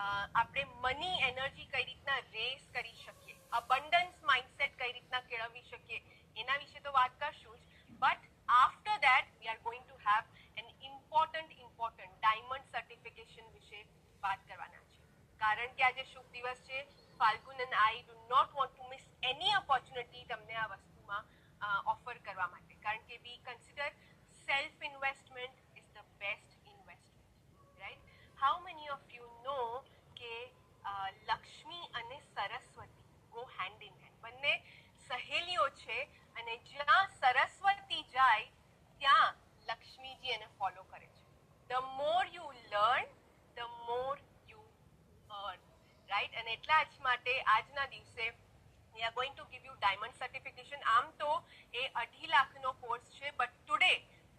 આપણે money energy કઈ રીતના રેસ કરી શકીએ, અબન્ડન્સ માઇન્ડસેટ કઈ રીતના કેળવી શકીએ, એના વિશે તો વાત કરશું જ. But after that we are going to have an important diamond certification વિશે વાત કરવાના છે. કારણ કે આજે શુભ દિવસ છે. Falgun and I do not want to miss any opportunity તમને આ વસ્તુમાં ઓફર કરવા માટે. કારણ કે we consider self investment is the best investment, right? How many of you know કે લક્ષ્મી અને Saraswati go hand in hand, બંને સહેલીઓ છે, અને જ્યાં સરસ્વતી જાય ત્યાં લક્ષ્મીજી એને ફોલો કરે છે. The more you learn the more you earn, right? અને એટલા જ માટે આજના દિવસે we are going to give you diamond certification. આમ તો એ 2.5 લાખનો કોર્સ છે, but today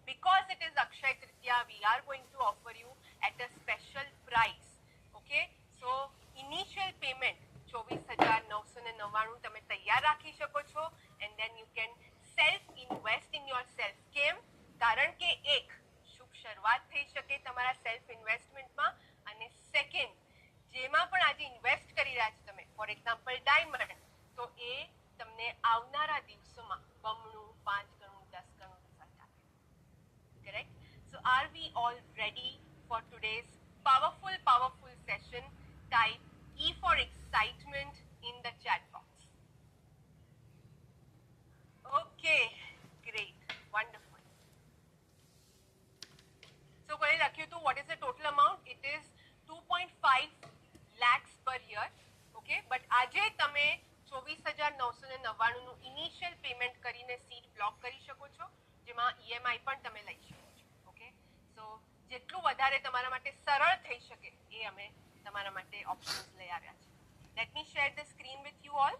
because it is Akshaya Tritiya we are going to offer you at a special price. Okay, so initial payment 24,999 તમે તૈયાર રાખી શકો છો, and then you can self invest in yourself. કેમ? કારણ કે એક શુભ શરૂઆત થઈ શકે તમારા સેલ્ફ ઇન્વેસ્ટમેન્ટમાં, અને સેકન્ડ જેમાં પણ આજે ઇન્વેસ્ટ કરી રહ્યા છો તમે, ફોર એક્ઝામ્પલ ડાયમંડ, તો એ તમને આવનારા દિવસોમાં બમણું, 5 ગણું, 10 ગણું રિઝલ્ટ આપે. Correct? So are we all ready for today's powerful session? Type E for excitement in the chat box. Okay, great, wonderful. So કોણે લખ્યું હતું what is the total amount? It is 2.5 lakhs per year. Okay, but આજે તમે 24,999 નું initial payment કરીને seat block કરી શકો છો, જેમાં EMI પણ તમે લઈ શકો છો. ઓકે, સો જેટલું વધારે તમારા માટે સરળ થઈ શકે એ અમે તમારા માટે ઓપ્શન્સ લઈ આવ્યા છે. Let me share the screen with you all.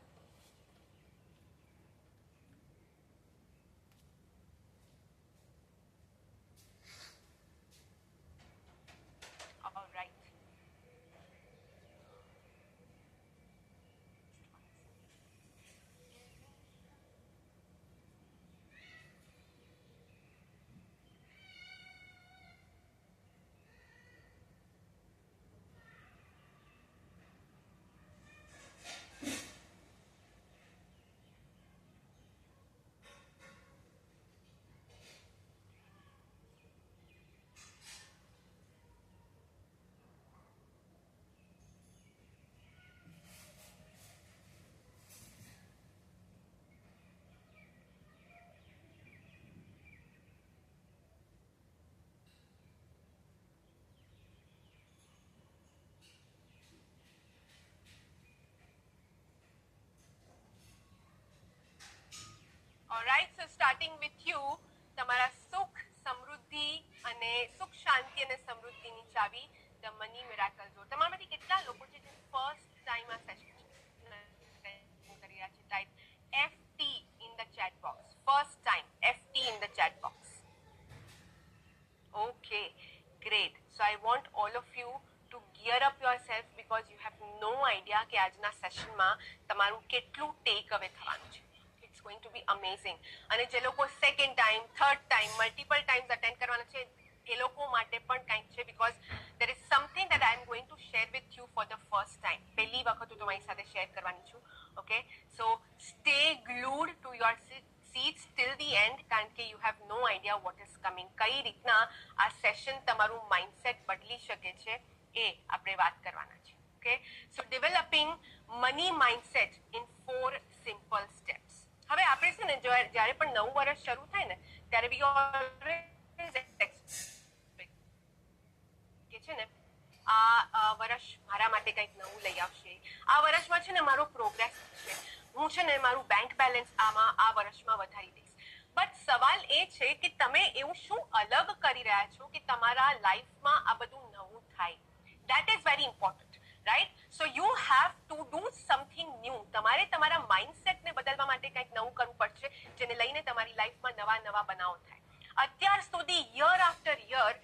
Alright, so starting with you, તમારા સુખ, સમૃદ્ધિ અને સુખ, શાંતિ અને સમૃદ્ધિની ચાવી, the money miracle door. તમારામાંથી કેટલા લોકો છે જે ફર્સ્ટ ટાઈમ આ સેશન કરી રહ્યા છે? Type FT in the chat box. First time, FT in the chat box. Okay, great. So I want all of you to gear up yourself because you have no idea કે આજના સેશનમાં તમારું કેટલું tech અવે થવાનું છે. Going to be amazing. અને જે લોકો second time, third time, multiple times attend કરવાના છે એ લોકો માટે પણ કંઈક છે, because there is something that I am going to share with you for the first time. પહેલી વખત હું તમારી સાથે શેર કરવાની છું. Okay, so stay glued to your seats till the end, કારણ કે you have no idea what is coming. કઈ રીતના આ સેશન તમારું માઇન્ડસેટ બદલી શકે છે એ આપણે વાત કરવાના છે. Okay, so developing money mindset in 4 simple steps. હવે આપણે છે ને જ્યારે પણ નવું વર્ષ શરૂ થાય ને ત્યારે બી કે છે ને આ વર્ષ મારા માટે કંઈક નવું લઈ આવશે, આ વર્ષમાં છે ને મારો પ્રોગ્રેસ છે, હું છે ને મારું બેંક બેલેન્સ આ વર્ષમાં વધારી દઈશ. બટ સવાલ એ છે કે તમે એવું શું અલગ કરી રહ્યા છો કે તમારા લાઈફમાં આ બધું નવું થાય? That is very important. Right? So you have to do something new. તમારે તમારા માઇન્ડસેટને બદલવા માટે કંઈક નવું કરવું પડશે, જેને લઈને તમારી લાઈફમાં નવા બનાવો થાય. અત્યાર સુધી યર આફ્ટર યર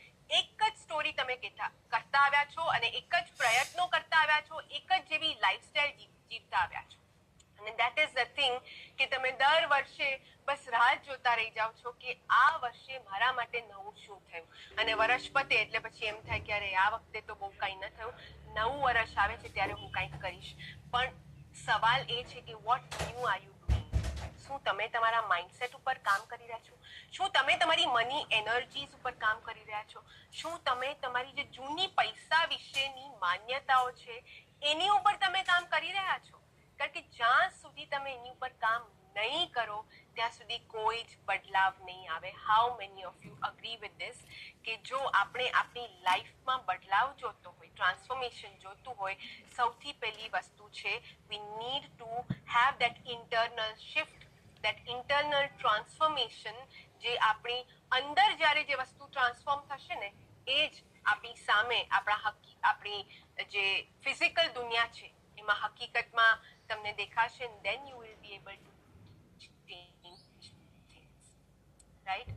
એક જ સ્ટોરી તમે કરતા આવ્યા છો, અને એક જ પ્રયત્નો કરતા આવ્યા છો, એક જ જેવી લાઈફસ્ટાઈલ જીવતા આવ્યા છો. અને that is the thing કે તમે દર વર્ષે બસ રાહ જોતા રહી જાઓ છો કે આ વર્ષે મારા માટે નવું શું થયું, અને વર્ષ પતે એટલે પછી એમ થાય કે અરે આ વખતે તો બહુ કંઈ ન થયું, નવું વર્ષ રશ આવે છે ત્યારે હું કંઈક કરીશ. પણ સવાલ એ છે કે what new are you doing? શું તમે તમારા માઇન્ડસેટ ઉપર કામ કરી રહ્યા છો? શું તમે તમારી મની એનર્જીસ ઉપર કામ કરી રહ્યા છો? શું તમે તમારી જે જૂની પૈસા વિશેની માન્યતાઓ છે એની ઉપર તમે કામ કરી રહ્યા છો? કારણ કે જ્યાં સુધી તમે એની ઉપર કામ નહીં કરો ત્યાં સુધી કોઈ જ બદલાવ નહીં આવે. How many of you agree with this કે જો આપણે આપણી લાઈફમાં બદલાવ જોતો હોય, ટ્રાન્સફોર્મેશન જોતું હોય, સૌથી પહેલી વસ્તુ છે વી need to have that internal shift, that internal transformation. જે આપણી અંદર જ્યારે જે વસ્તુ ટ્રાન્સફોર્મ થશે ને એ જ આપણી સામે આપણી જે ફિઝિકલ દુનિયા છે એમાં હકીકતમાં તમને દેખાશે. then you will be able to change things, right?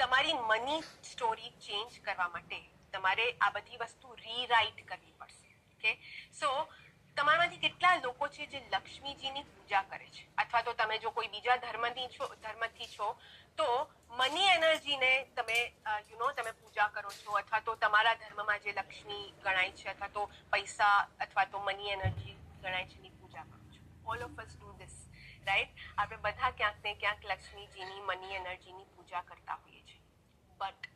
તમારી મની સ્ટોરી ચેન્જ કરવા માટે તમારે આ બધી વસ્તુ રીરાઇટ કરવી પડશે. ઓકે, સો તમારામાંથી કેટલા લોકો છે જે લક્ષ્મીજીની પૂજા કરે છે, અથવા તો તમે જો કોઈ બીજા ધર્મથી છો તો મની એનર્જીને તમે તમે પૂજા કરો છો, અથવા તો તમારા ધર્મમાં જે લક્ષ્મી ગણાય છે અથવા તો પૈસા અથવા તો મની એનર્જી ગણાય છે એની પૂજા કરો છો. All of us do this, right? આપણે બધા ક્યાંક ને ક્યાંક લક્ષ્મીજીની મની એનર્જીની પૂજા કરતા હોઈએ છીએ. બટ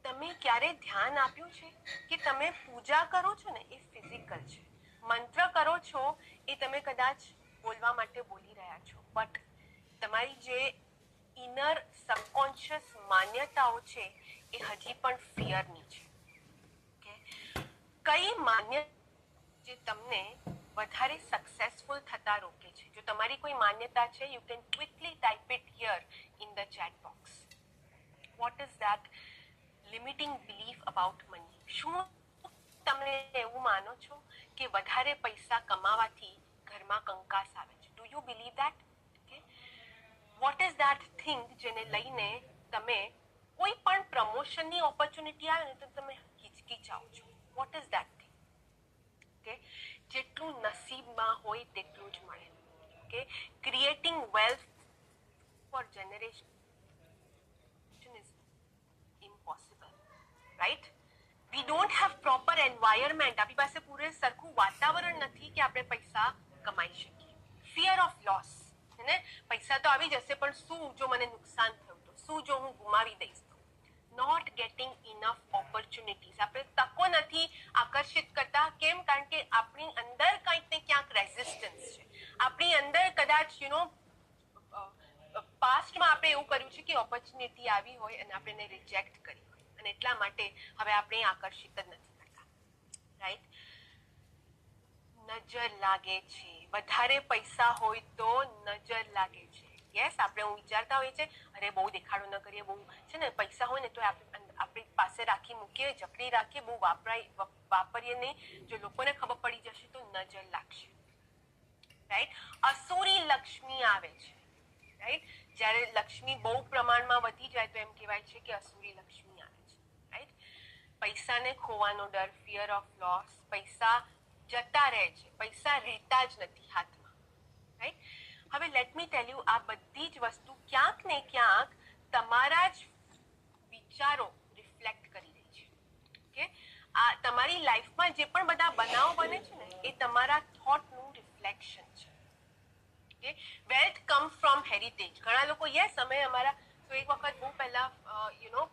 તમે ક્યારે ધ્યાન આપ્યું છે કે તમે પૂજા કરો છો ને એ ફિઝિકલ છે, મંત્ર કરો છો એ તમે કદાચ બોલવા માટે બોલી રહ્યા છો, બટ તમારી જે ઇનર સબકોન્શિયસ માન્યતાઓ છે એ હજી પણ ફિયરની છે. કઈ માન્યતા જે તમને વધારે સક્સેસફુલ થતા રોકે છે? જો તમારી કોઈ માન્યતા છે, you can quickly type it here in the chat box. Vote is that limiting belief about money? શું તમે એવું માનો છો કે વધારે પૈસા કમાવાથી ઘરમાં કંકાસ આવે છે? Do you believe that? Vote is that thing જેને લઈને તમે કોઈ પણ પ્રમોશનની ઓપોર્ચ્યુનિટી આવે ને તો તમે હિચકિચાઓ છો? What is that thing? Okay, જેટલું નસીબમાં હોય તેટલું જ મળે. Okay, creating wealth for generation is impossible, right? We don't have proper environment. આપણી પાસે પૂરે સરખું વાતાવરણ નથી કે આપણે પૈસા કમાઈ શકીએ. ફિયર ઓફ લોસ, ને પૈસા તો આવી જશે પણ શું જો મને નુકસાન થયું તો? શું જો હું ગુમાવી દઈશ તો? Not getting enough opportunities. આપણે તકો નથી આકર્ષિત કરતા. કેમ? કારણ કે આપણી અંદર કંઈક ને ક્યાંક રેઝિસ્ટન્સ છે. આપણી અંદર કદાચ પાસ્ટમાં આપણે એવું કર્યું છે કે ઓપોર્ચ્યુનિટી આવી હોય અને આપણે એને રિજેક્ટ કરી હોય, અને એટલા માટે હવે આપણે આકર્ષિત જ નથી કરતા, રાઈટ? નજર લાગે છે. વધારે પૈસા હોય તો નજર લાગે છે. યસ, આપણે હું વિચારતા હોઈએ છે અરે બહુ દેખાડો ન કરીએ, બહુ છે ને પૈસા હોય ને તો આપણી પાસે રાખી મૂકીએ, જકડી રાખીએ, બહુ વાપરીએ નહીં. જો લોકોને ખબર પડી જશે તો નજર લાગશે, રાઈટ? અસુરી લક્ષ્મી આવે છે, રાઈટ? જ્યારે લક્ષ્મી બહુ પ્રમાણમાં વધી જાય તો એમ કહેવાય છે કે અસુરી લક્ષ્મી આવે છે, રાઈટ? પૈસાને ખોવાનો ડર, ફિયર ઓફ લોસ. પૈસા જતા રહે છે, પૈસા રહેતા જ નથી હાથમાં, રાઈટ? હવે લેટ મી ટેલ યુ, આ બધી જ વસ્તુ ક્યાંક ને ક્યાંક તમારા જ વિચારો રિફ્લેક્ટ કરી રહી છે. ઓકે, આ તમારી લાઈફમાં જે પણ બધા બનાવો બને છે ને એ તમારા થોટનું રિફ્લેક્શન છે. Okay, wealth come from heritage. ઘણા લોકો યસ, અમે અમારા તો એક વખત બહુ પહેલા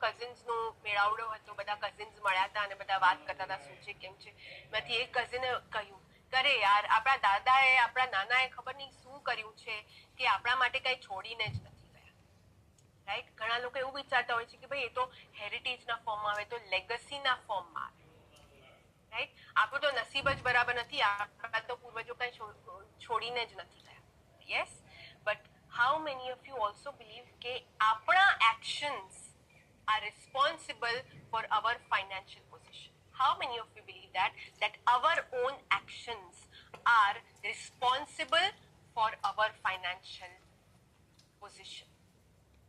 કઝિન્સનો મેળાવડો હતો, બધા કઝિન્સ મળ્યા હતા અને બધા વાત કરતા હતા શું છે કેમ છે. એમાંથી એક કઝિને કહ્યું અરે યાર, આપણા દાદાએ આપણા નાનાએ ખબર નહીં શું કર્યું છે કે આપણા માટે કઈ છોડીને જ નથી ગયા, રાઈટ? ઘણા લોકો એવું વિચારતા હોય છે કે ભાઈ એ તો હેરિટેજના ફોર્મમાં આવે, તો લેગસીના ફોર્મમાં આવે, રાઈટ? આપણું તો નસીબ જ બરાબર નથી, આપણા તો પૂર્વજો કઈ છોડીને જ નથી ગયા. Yes, but how many of you also believe કે આપણા actions are responsible for our financial position? How many of you believe that our own actions are responsible for our financial position?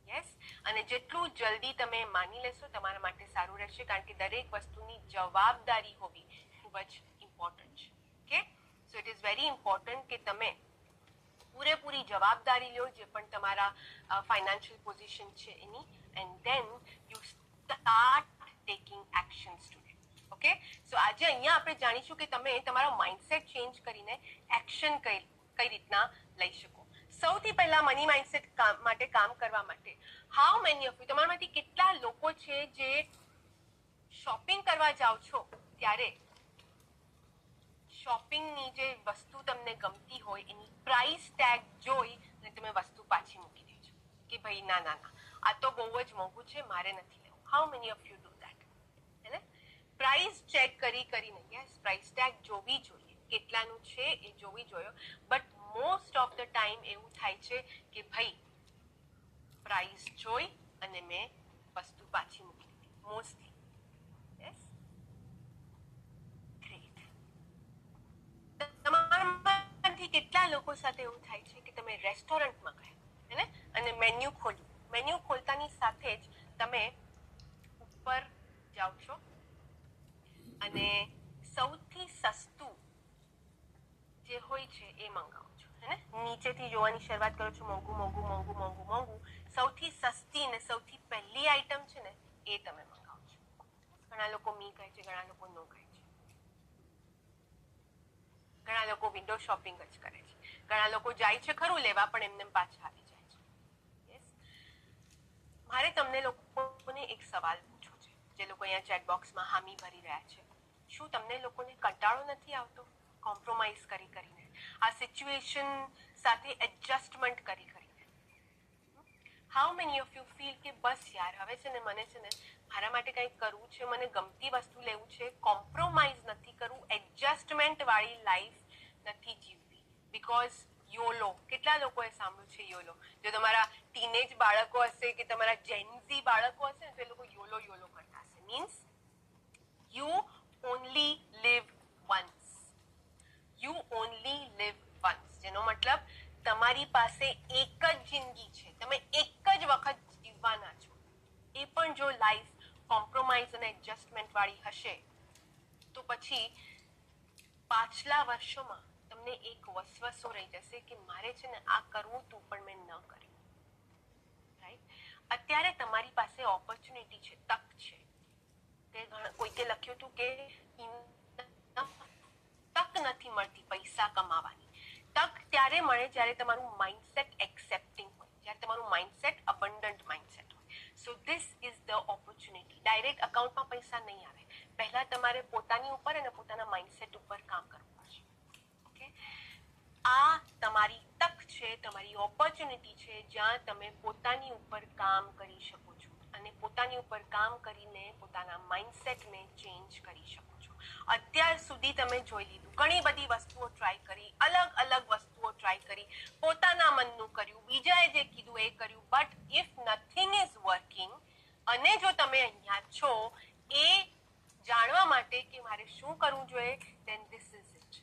Yes, અને જેટલું જલ્દી તમે માની લેશો તમારા માટે સારું રહેશે, કારણ કે દરેક વસ્તુની જવાબદારી હોવી ખૂબ જ ઇમ્પોર્ટન્ટ છે. Okay, so it is very important કે તમે પૂરેપૂરી જવાબદારી લો જે પણ તમારા ફાઇનાન્શિયલ પોઝિશન છે એની, and then you start taking actions today. Okay, okay, so આજે અહીંયા આપણે જાણીશું કે તમે તમારો માઇન્ડસેટ ચેન્જ કરીને એક્શન કઈ રીતના લઈ શકો. સૌથી પહેલા મની માઇન્ડસેટ માટે કામ કરવા માટે હાઉ મેની ઓફ યુ, તમારામાંથી કેટલા લોકો છે જે શોપિંગ કરવા જાઓ છો ત્યારે શોપિંગની જે વસ્તુ તમને ગમતી હોય એની પ્રાઇસ ટેગ જોઈ અને તમે વસ્તુ પાછી મૂકી દે છો કે ભાઈ ના ના ના આ તો બહુ જ મોંઘું છે, મારે નથી લેવું. How many of you do that? હે ને? પ્રાઇસ ચેક કરીને, યસ પ્રાઇસ ટેગ જોવી જોઈએ, કેટલાનું છે એ જોવી જોઈએ. But most of the time એવું થાય છે કે ભાઈ પ્રાઇસ જોઈ અને મેં વસ્તુ પાછી મૂકી દીધી મોસ્ટલી. Yes, great. તમારામાંથી કેટલા લોકો સાથે એવું થાય છે કે તમે રેસ્ટોરન્ટમાં ગયા હે ને અને મેન્યુ ખોલ્યું, મેન્યુ ખોલતાની સાથે જ તમે ઉપર જાઓ છો અને સૌથી સસ્તું જે હોય છે એ મંગાવો છો, હે ને? નીચેથી જોવાની શરૂઆત કરો છો, મોંઘું મોંઘું મોંઘું મોંઘું મોંઘું. સૌથી સસ્તી ને સૌથી પહેલી આઈટમ છે ને એ તમે મંગાવો છો. ઘણા લોકો મી કહે છે, ઘણા લોકો નો કહે છે. ઘણા લોકો વિન્ડો શોપિંગ જ કરે છે, ઘણા લોકો જાય છે ખરું લેવા પણ એમને પાછા આવી જાય છે. યસ, મારે તમને લોકોને એક સવાલ પૂછવો છે, જે લોકો અહીંયા ચેટ બોક્સમાં હામી ભરી રહ્યા છે. શું તમને લોકોને કંટાળો નથી આવતો કોમ્પ્રોમાઇઝ કરીને, આ સિચ્યુએશન સાથે એડજસ્ટમેન્ટ કરીને? How many of you feel કે બસ યાર હવે છે ને મને છે ને મારા માટે કંઈક કરવું છે, મને ગમતી વસ્તુ લેવું છે, કોમ્પ્રોમાઇઝ નથી કરવું, એડજસ્ટમેન્ટ વાળી લાઈફ નથી જીવવી. બીકોઝ યોલો, કેટલા લોકોએ સાંભળ્યું છે યોલો? જો તમારા ટીનેજ બાળકો હશે કે તમારા જેનઝી બાળકો હશે ને તો એ લોકો યોલો યોલો કરતા હશે. Means you only live once. You only live once. જેનો મતલબ તમારી પાસે એક જ જિંદગી છે, તમે એક જ વખત જીવવાના છો. એ પણ જો લાઈફ કોમ્પ્રોમાઇઝ અને એડજસ્ટમેન્ટ વાળી હશે તો પછી પાછલા વર્ષોમાં તમને એક વસવસો રહી જશે કે મારે છે ને આ કરવું તું પણ મેં ન કર્યું. રાઈટ? અત્યારે તમારી પાસે ઓપોર્ચ્યુનિટી છે, તક છે. કોઈકે લખ્યું હતું કે તક નથી મળતી પૈસા કમાવાની. તક ત્યારે મળે જ્યારે તમારું માઇન્ડસેટ એક્સેપ્ટિંગ હોય, જ્યારે તમારું માઇન્ડસેટ અબન્ડન્ટ માઇન્ડસેટ હોય. So this is the opportunity. Direct અકાઉન્ટમાં પૈસા નહીં આવે, પહેલા તમારે પોતાની ઉપર અને પોતાના માઇન્ડસેટ ઉપર કામ કરવું પડશે. ઓકે, આ તમારી તક છે, તમારી ઓપોર્ચ્યુનિટી છે, જ્યાં તમે પોતાની ઉપર કામ કરી શકો છો અને પોતાની ઉપર કામ કરીને પોતાના માઇન્ડસેટને ચેન્જ કરી શકો છો. અત્યાર સુધી તમે જોઈ લીધું, ઘણી બધી વસ્તુઓ ટ્રાય કરી, અલગ અલગ વસ્તુઓ ટ્રાય કરી, પોતાના મનનું કર્યું, બીજાએ જે કીધું એ કર્યું, but if nothing is working અને જો તમે અહીંયા છો એ જાણવા માટે કે મારે શું કરવું જોઈએ, then this is it.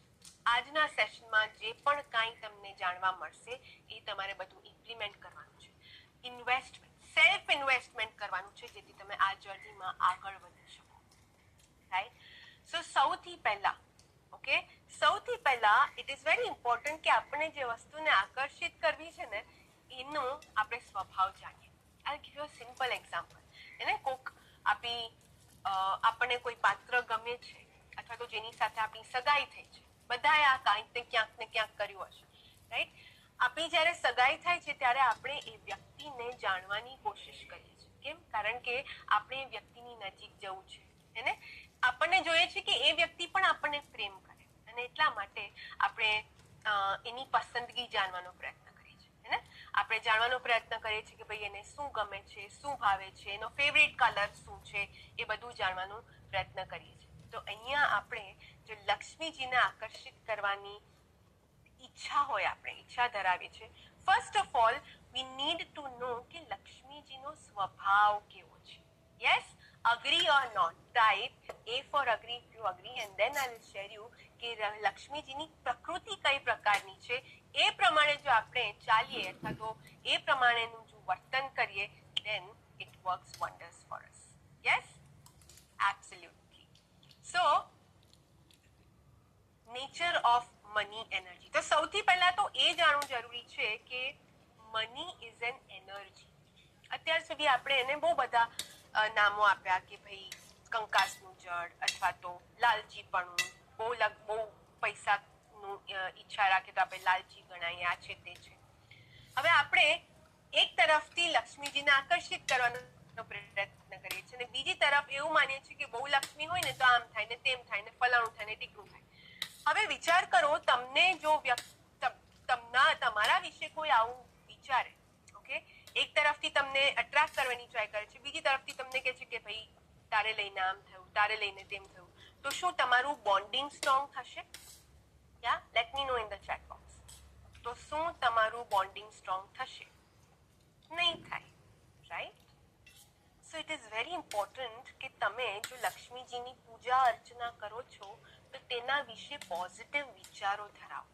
આજના સેશનમાં જે પણ કાંઈ તમને જાણવા મળશે એ તમારે બધું ઇમ્પ્લિમેન્ટ કરવાનું છે. ઇન્વેસ્ટમેન્ટ, સેલ્ફ ઇન્વેસ્ટમેન્ટ કરવાનું છે જેથી તમે આ જર્નીમાં આગળ વધી શકો. રાઈટ? સો સૌથી પહેલા, ઓકે, સૌથી પહેલા ઇટ ઇઝ વેરી ઇમ્પોર્ટન્ટ કે આપણે જે વસ્તુને આકર્ષિત કરવી છે ને એનો આપણે સ્વભાવ જાણીએ. આઈ give you a simple example. એને કોક આપણને કોઈ પાત્ર ગમે છે અથવા તો જેની સાથે આપણી સગાઈ થઈ છે, બધાએ આ ક્યાંક ને ક્યાંક કર્યું હશે. રાઈટ? આપણી જ્યારે સગાઈ થાય છે ત્યારે આપણે એ વ્યક્તિને જાણવાની કોશિશ કરીએ છીએ. કેમ? કારણ કે આપણે એ વ્યક્તિની નજીક જવું છે, એને આપણને જોઈએ છે કે એ વ્યક્તિ પણ આપણને પ્રેમ કરે અને એટલા માટે આપણે એની પસંદગી જાણવાનો પ્રયત્ન કરીએ છીએ. એને આપણે જાણવાનો પ્રયત્ન કરીએ છીએ કે ભાઈ એને શું ગમે છે, શું ભાવે છે, એનો ફેવરિટ કલર શું છે, એ બધું જાણવાનો પ્રયત્ન કરીએ છીએ. તો અહીંયા આપણે જો લક્ષ્મીજીને આકર્ષિત કરવાની ઈચ્છા હોય, આપણે ઈચ્છા ધરાવીએ છીએ, first of all we need to know કે લક્ષ્મીજીનો સ્વભાવ કેવો છે. Yes, agree or not, type A for agree if you agree and then I will share you કે લક્ષ્મીજીની પ્રકૃતિ કઈ પ્રકારની છે. એ પ્રમાણે જો આપણે ચાલીએ અથવા તો એ પ્રમાણેનું જો વર્તન કરીએ then it works wonders for us. Yes, absolutely. So nature of money energy. તો સૌથી પહેલા તો એ જાણવું જરૂરી છે કે મની ઇઝ એન એનર્જી. અત્યાર સુધી આપણે એને બહુ બધા નામો આપ્યા કે ભાઈ કંકાસનું જળ અથવા તો લાલચીપણું, બહુ પૈસાનું ઈચ્છા રાખે તો આપણે લાલચી ગણાય, આ છે તે છે. હવે આપણે એક તરફથી લક્ષ્મીજીને આકર્ષિત કરવાનો પ્રયત્ન કરીએ છીએ અને બીજી તરફ એવું માનીએ છીએ કે બહુ લક્ષ્મી હોય ને તો આમ થાય ને તેમ થાય ને ફલાણું થાય ને ટીકરું થાય. હવે વિચાર કરો, તમને જો તમારા વિશે કોઈ આવું વિચારે, ઓકે, એક તરફથી તમને અટ્રેક્ટ કરવાની ટ્રાય કરે છે, બીજી તરફથી તમને કહે છે કે ભાઈ તારે લઈને આમ થયું, તારે લઈને તેમ થયું, તો શું તમારું બોન્ડિંગ સ્ટ્રોંગ થશે? યા let me know in the chat box. તો શું તમારું બોન્ડિંગ સ્ટ્રોંગ થશે? નહીં થાય, right? So it is very important કે તમે જો લક્ષ્મીજીની પૂજા અર્ચના કરો છો તો તેના વિશે પોઝિટિવ વિચારો ધરાવો,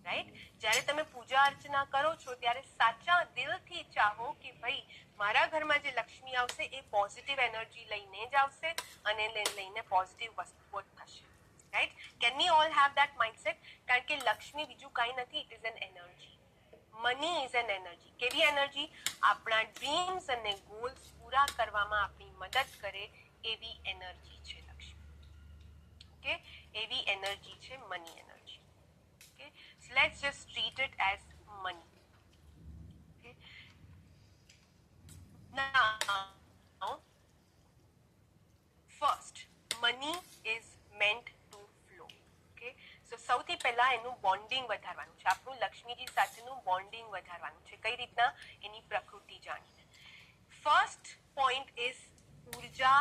રાઈટ? જ્યારે તમે પૂજા અર્ચના કરો છો ત્યારે સાચા દિલથી ચાહો કે ભાઈ મારા ઘરમાં જે લક્ષ્મી આવશે એ પોઝિટિવ એનર્જી લઈને જ આવશે અને લઈને પોઝિટિવ વસ્તુઓ થશે, right? Can we all have that mindset? કારણ કે લક્ષ્મી બીજું કાંઈ નથી, it is an energy. Money is an energy. કેવી એનર્જી? આપણા ડ્રીમ્સ અને ગોલ્સ પૂરા કરવામાં આપણી મદદ કરે એવી એનર્જી છે લક્ષ્મી. ઓકે, એવી એનર્જી છે money energy. Okay, so let's just treat it as money. Okay, now first, money is meant to flow. Okay, so સૌથી પહેલા એનું બોન્ડિંગ વધારવાનું છે, આપણું લક્ષ્મીજી સાથેનું બોન્ડિંગ વધારવાનું છે. કઈ રીતના? એની પ્રકૃતિ જાણીને. ફર્સ્ટ પોઈન્ટ ઇઝ ઉર્જા.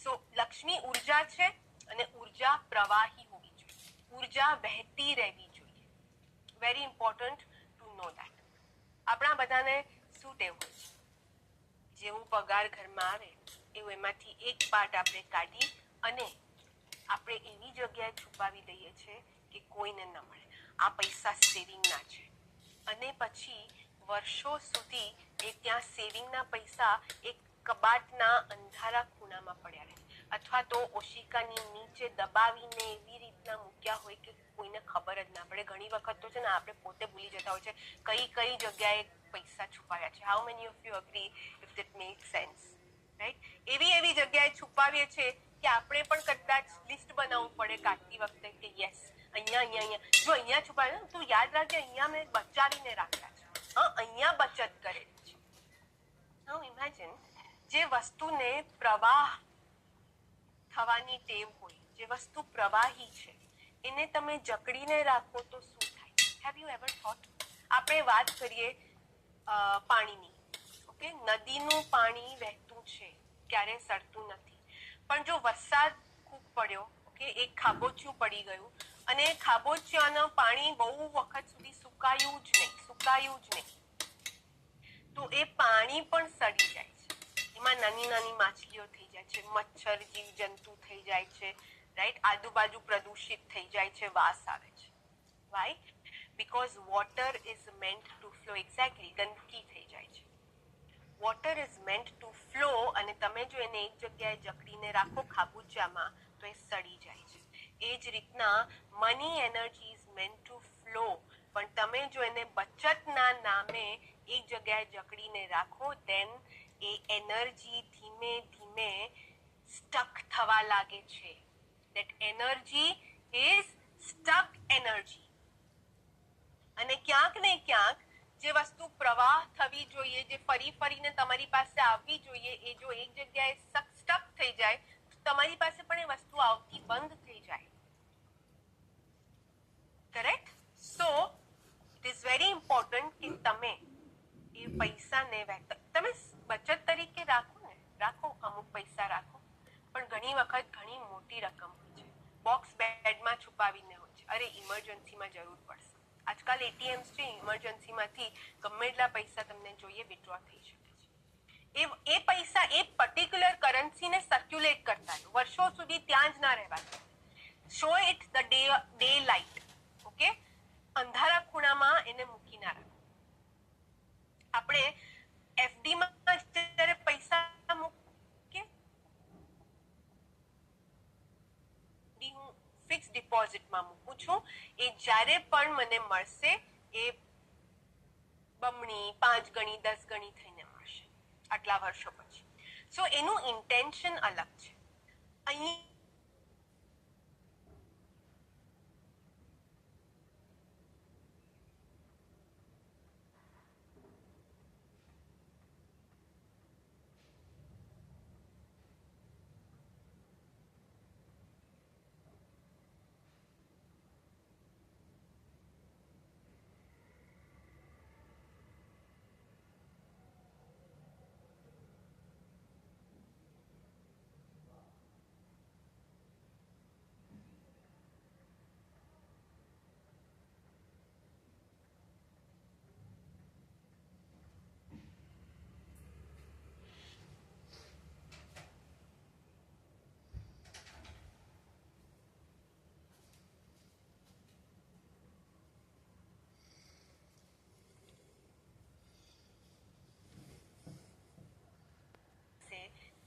સો લક્ષ્મી ઉર્જા છે અને ઉર્જા પ્રવાહી હોવી જોઈએ, ઉર્જા વહેતી રહેવી જોઈએ. Very important to know that. આપણા બધાને શું ટેવ હોય છે? જેવું પગાર ઘરમાં આવે એવું એમાંથી એક પાર્ટ આપણે કાઢી અને આપણે એવી જગ્યાએ છુપાવી દઈએ છીએ કે કોઈને ન મળે. આ પૈસા સેવિંગના છે અને પછી વર્ષો સુધી એ ત્યાં સેવિંગના પૈસા એક કબાટના અંધારા ખૂણામાં પડ્યા રહે અથવા તો ઓશિકાની નીચે દબાવીને એવી રીતના મૂક્યા હોય કે કોઈને ખબર જ ના પડે. ઘણી વખત તો છે ને આપણે પોતે ભૂલી જતા હોય છે કઈ કઈ જગ્યાએ પૈસા છુપાવ્યા છે. How many of you agree if that makes sense, right? એવી જગ્યાએ છુપાવીએ છીએ કે આપણે પણ કદાચ લિસ્ટ બનાવવું પડે કાઢતી વખતે કે યસ અહીંયા જો અહીંયા છુપાવ્યું તું યાદ રાખજે, અહીંયા મેં બચાવીને રાખ્યા છે, અહીંયા બચત કરેલી છે. નાઉ ઇમેજિન, જે વસ્તુને પ્રવાહ થવાની ટેવ હોય, જે વસ્તુ પ્રવાહી છે, એને તમે જકડીને રાખો તો શું થાય? Have you ever thought? આપણે વાત કરીએ પાણીની, ઓકે, નદીનું પાણી વહેતું છે, ક્યારે સડતું નથી. પણ જો વરસાદ ખૂબ પડ્યો, ઓકે, એક ખાબોચિયું પડી ગયું અને ખાબોચિયાનું પાણી બહુ વખત સુધી સુકાયું જ નહીં, તો એ પાણી પણ સડી જાય છે. એમાં નાની નાની માછલીઓ થઈ જાય છે, મચ્છર જીવ જંતુ થઈ જાય છે, રાઈટ? આજુબાજુ પ્રદૂષિત થઈ જાય છે, વાસ આવે છે. Why? Because water is meant to flow. Exactly, ગંદકી થઈ જાય છે. Water is meant to flow અને તમે જો એને એક જગ્યાએ જકડીને રાખો ખાબુચિયામાં તો એ સડી જાય છે. એ જ રીતના money energy is meant to flow, પણ તમે જો એને બચતના નામે એક જગ્યાએ જકડીને રાખો દેન એ એનર્જી ધીમે ધીમે સ્ટક થવા લાગે છે. That energy is stuck energy. અને ક્યાંક ને ક્યાંક જે વસ્તુ પ્રવાહ થવી જોઈએ, જે ફરીને તમારી પાસે આવવી જોઈએ, એ જો એક જગ્યાએ સ્ટક થઈ જાય તો તમારી પાસે પણ એ વસ્તુ આવતી બંધ થઈ જાય. Correct? So it is very important કે તમે એ પૈસાને તમે બચત તરીકે રાખો ને, રાખો, અમુક પૈસા રાખો, પણ ઘણી વખત ઘણી મોટી રકમ હોય છે, બોક્સ બેડમાં છુપાવીને હોય છે. અરે ઇમરજન્સીમાં જરૂર પડશે. આજકાલ એટીએમ્સ છે, ઇમરજન્સીમાંથી ગમે એટલા પૈસા તમને જોઈએ વિથડ્રો થઈ શકે છે. એ પૈસા એ પર્ટિક્યુલર કરન્સીને સર્ક્યુલેટ કરતા રહો, વર્ષો સુધી ત્યાં જ ના રહેવા દો. Show it the day light, okay? અંધારા ખૂણામાં એને મૂકી ના રાખો. આપણે એફડીમાં જ્યારે પૈસા મૂકીએ, હું ફિક્સ ડિપોઝિટમાં મૂકું છું, એ જ્યારે પણ મને મળશે એ બમણી, 5 ગણી, 10 ગણી થઈને મળશે આટલા વર્ષો પછી. સો એનું ઇન્ટેન્શન અલગ છે. અહીં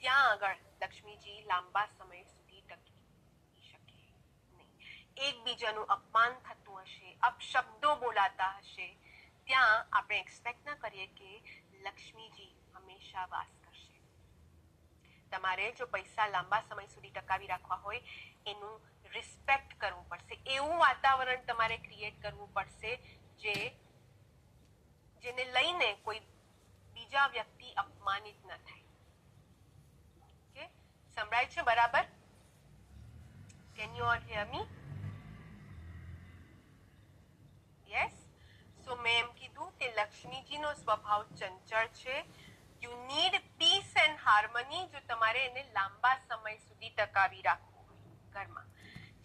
ત્યાં આગળ લક્ષ્મીજી લાંબા સમય સુધી ટકી શકે નહીં. એકબીજાનું અપમાન થતું હશે, અપશબ્દો બોલાતા હશે, ત્યાં આપણે એક્સપેક્ટ ના કરીએ કે લક્ષ્મીજી હંમેશા વાસ કરશે. તમારે જો પૈસા લાંબા સમય સુધી ટકાવી રાખવા હોય એનું રિસ્પેક્ટ કરવું પડશે. એવું વાતાવરણ તમારે ક્રિએટ કરવું પડશે જેને લઈને કોઈ બીજા વ્યક્તિ અપમાનિત ન થાય. સંભળાય છે બરાબર? Can you all hear me? Yes? So મેં એમ કીધું કે લક્ષ્મીજીનો સ્વભાવ ચંચળ છે. You need peace and harmony જો તમારે એને લાંબા સમય સુધી ટકાવી રાખવું હોય ઘરમાં.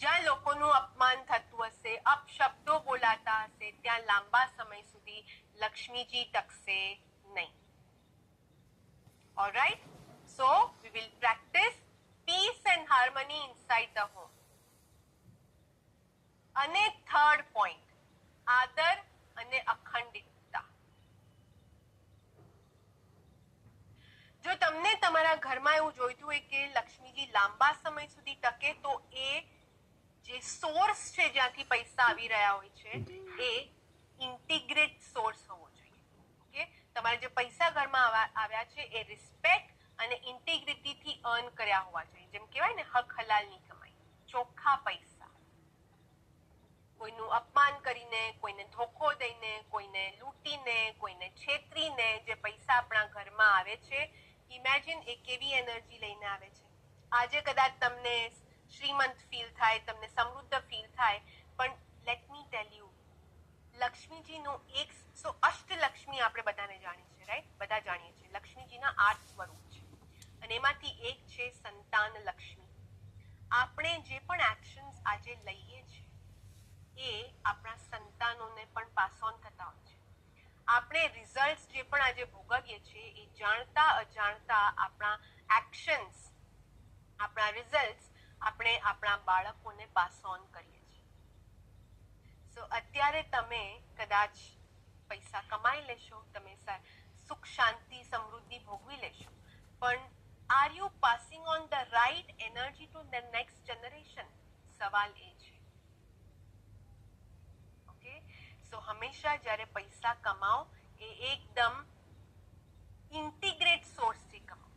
જ્યાં લોકોનું અપમાન થતું હશે, અપશબ્દો બોલાતા હશે, ત્યાં લાંબા સમય સુધી લક્ષ્મીજી ટકશે નહીં. All right? So we will practice peace and harmony inside the home. અને થર્ડ પોઈન્ટ, આદર અને અખંડિતતા. જો તમને તમારા ઘરમાં એવું જોઈતું હોય કે લક્ષ્મીજી લાંબા સમય સુધી ટકે તો એ જે સોર્સ છે જ્યાંથી પૈસા આવી રહ્યા હોય છે એ ઇન્ટિગ્રેટ સોર્સ હોવો જોઈએ. ઓકે, તમારે જે પૈસા ઘરમાં આવ્યા છે એ રિસ્પેક્ટ અને ઇન્ટિગ્રિટી થી અર્ન કર્યા હોવા જોઈએ. જેમ કહેવાય ને, હક હલાલની કમાઈ, ચોખ્ખા પૈસા. કોઈનું અપમાન કરીને, કોઈને ધોખો દઈને, કોઈને લૂંટીને, કોઈને છેતરીને જે પૈસા આપણા ઘરમાં આવે છે, ઇમેજિન એ કેવી એનર્જી લઈને આવે છે. આજે કદાચ તમને શ્રીમંત ફીલ થાય, તમને સમૃદ્ધ ફીલ થાય, પણ let me tell you, લક્ષ્મીજીનું Ashtalakshmi આપણે બધાને જાણીએ છીએ, રાઈટ? બધા જાણીએ છીએ. લક્ષ્મીજીના 8 સ્વરૂપ છે અને એમાંથી એક છે સંતાન લક્ષ્મી. આપણે જે પણ એક્શન્સ આજે લઈએ છીએ એ આપણા સંતાનોને પણ પાસ ઓન થતા હોય છે. આપણે રિઝલ્ટ્સ જે પણ આજે ભોગવીએ છીએ એ જાણતા અજાણતા આપણા એક્શન્સ, આપણા રિઝલ્ટ્સ આપણે આપણા બાળકોને પાસ ઓન કરીએ છીએ. સો અત્યારે તમે કદાચ પૈસા કમાઈ લેશો, તમે સુખ શાંતિ સમૃદ્ધિ ભોગવી લેશો, પણ are you passing on the right energy to the next generation? સવાલ એ છે. ઓકે, સો હંમેશા જ્યારે પૈસા કમાઓ એ એકદમ ઇન્ટિગ્રેટ સોર્સથી કમાઓ.